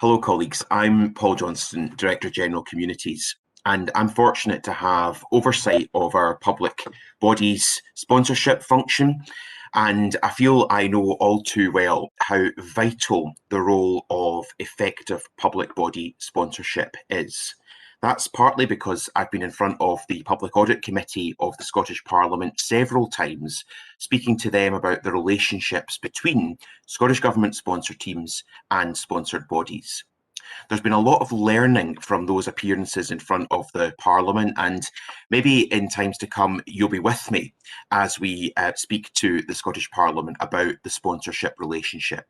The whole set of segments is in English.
Hello, colleagues. I'm Paul Johnston, Director General Communities, and I'm fortunate to have oversight of our public bodies sponsorship function. And I feel I know all too well how vital the role of effective public body sponsorship is. That's partly because I've been in front of the Public Audit Committee of the Scottish Parliament several times, speaking to them about the relationships between Scottish Government sponsor teams and sponsored bodies. There's been a lot of learning from those appearances in front of the Parliament, and maybe in times to come, you'll be with me as we speak to the Scottish Parliament about the sponsorship relationship.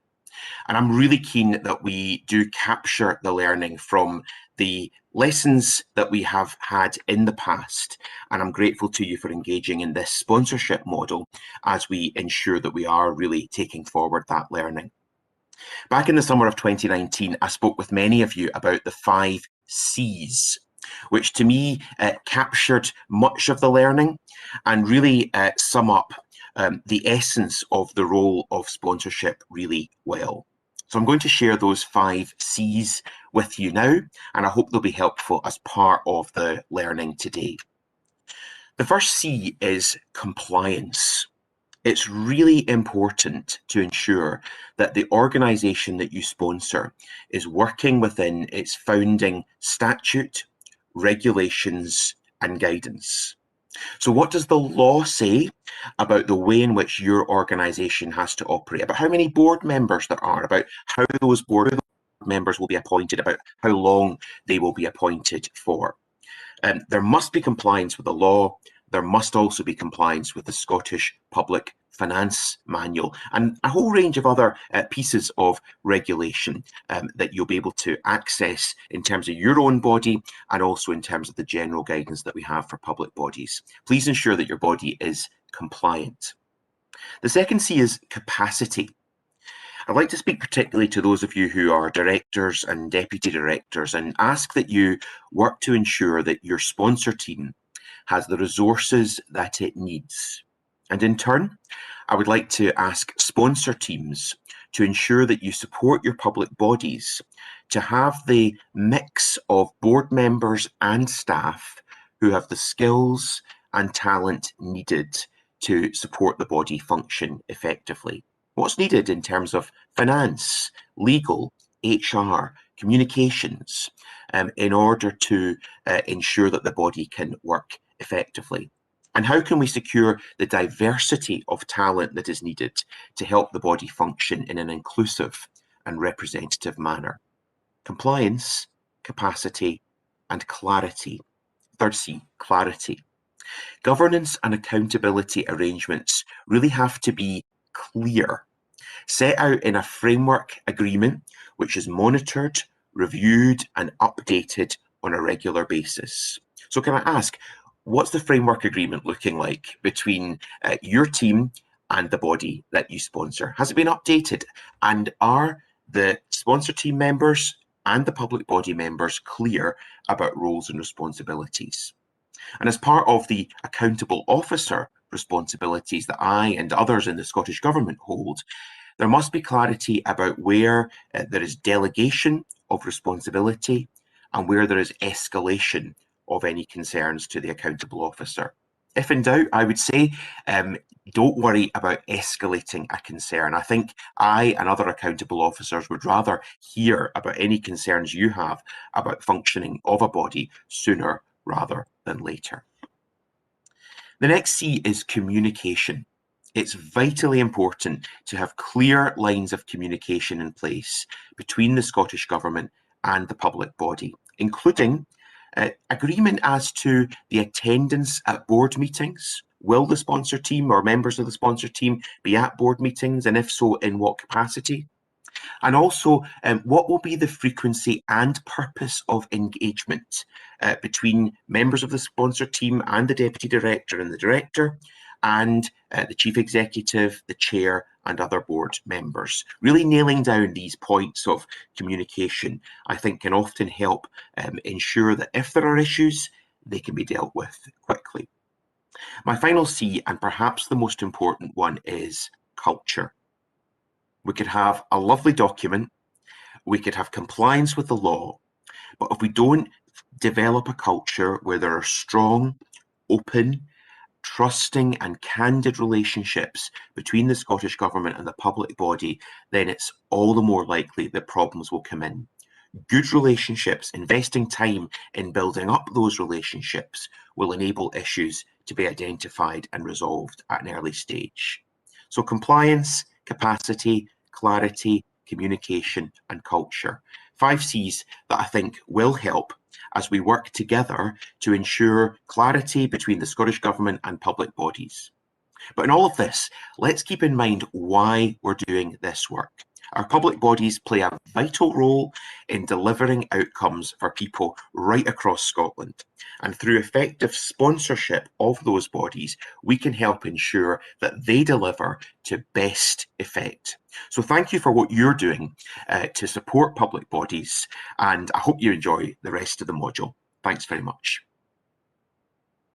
And I'm really keen that we do capture the learning from the lessons that we have had in the past. And I'm grateful to you for engaging in this sponsorship model as we ensure that we are really taking forward that learning. Back in the summer of 2019, I spoke with many of you about the 5 Cs, which to me captured much of the learning and really sum up the essence of the role of sponsorship really well. So I'm going to share those 5 Cs with you now, and I hope they'll be helpful as part of the learning today. The first C is compliance. It's really important to ensure that the organisation that you sponsor is working within its founding statute, regulations, and guidance. So what does the law say about the way in which your organisation has to operate, about how many board members there are, about how those board members will be appointed, about how long they will be appointed for? There must be compliance with the law. There must also be compliance with the Scottish Public Finance Manual and a whole range of other pieces of regulation that you'll be able to access in terms of your own body and also in terms of the general guidance that we have for public bodies. Please ensure that your body is compliant. The second C is capacity. I'd like to speak particularly to those of you who are directors and deputy directors and ask that you work to ensure that your sponsor team has the resources that it needs. And in turn, I would like to ask sponsor teams to ensure that you support your public bodies to have the mix of board members and staff who have the skills and talent needed to support the body function effectively. What's needed in terms of finance, legal, HR, communications, in order to ensure that the body can work effectively? And how can we secure the diversity of talent that is needed to help the body function in an inclusive and representative manner? Compliance, capacity, and clarity. Third C, clarity. Governance and accountability arrangements really have to be clear, set out in a framework agreement which is monitored, reviewed, and updated on a regular basis. So can I ask, what's the framework agreement looking like between your team and the body that you sponsor? Has it been updated? And are the sponsor team members and the public body members clear about roles and responsibilities? And as part of the accountable officer responsibilities that I and others in the Scottish Government hold, there must be clarity about where there is delegation of responsibility and where there is escalation of any concerns to the accountable officer. If in doubt, I would say, don't worry about escalating a concern. I think I and other accountable officers would rather hear about any concerns you have about functioning of a body sooner rather than later. The next C is communication. It's vitally important to have clear lines of communication in place between the Scottish Government and the public body, including agreement as to the attendance at board meetings. Will the sponsor team or members of the sponsor team be at board meetings, and if so, in what capacity? And also, what will be the frequency and purpose of engagement between members of the sponsor team and the deputy director and the director, and the chief executive, the chair, and other board members? Really nailing down these points of communication, I think, can often help ensure that if there are issues, they can be dealt with quickly. My final C, and perhaps the most important one, is culture. We could have a lovely document we could have compliance with the law, but if we don't develop a culture where there are strong, open, trusting and candid relationships between the Scottish Government and the public body, then it's all the more likely that problems will come in. Good relationships, investing time in building up those relationships, will enable issues to be identified and resolved at an early stage. So compliance, capacity, clarity, communication and culture. 5 C's that I think will help as we work together to ensure clarity between the Scottish Government and public bodies. But in all of this, let's keep in mind why we're doing this work. Our public bodies play a vital role in delivering outcomes for people right across Scotland. And through effective sponsorship of those bodies, we can help ensure that they deliver to best effect. So thank you for what you're doing to support public bodies, and I hope you enjoy the rest of the module. Thanks very much.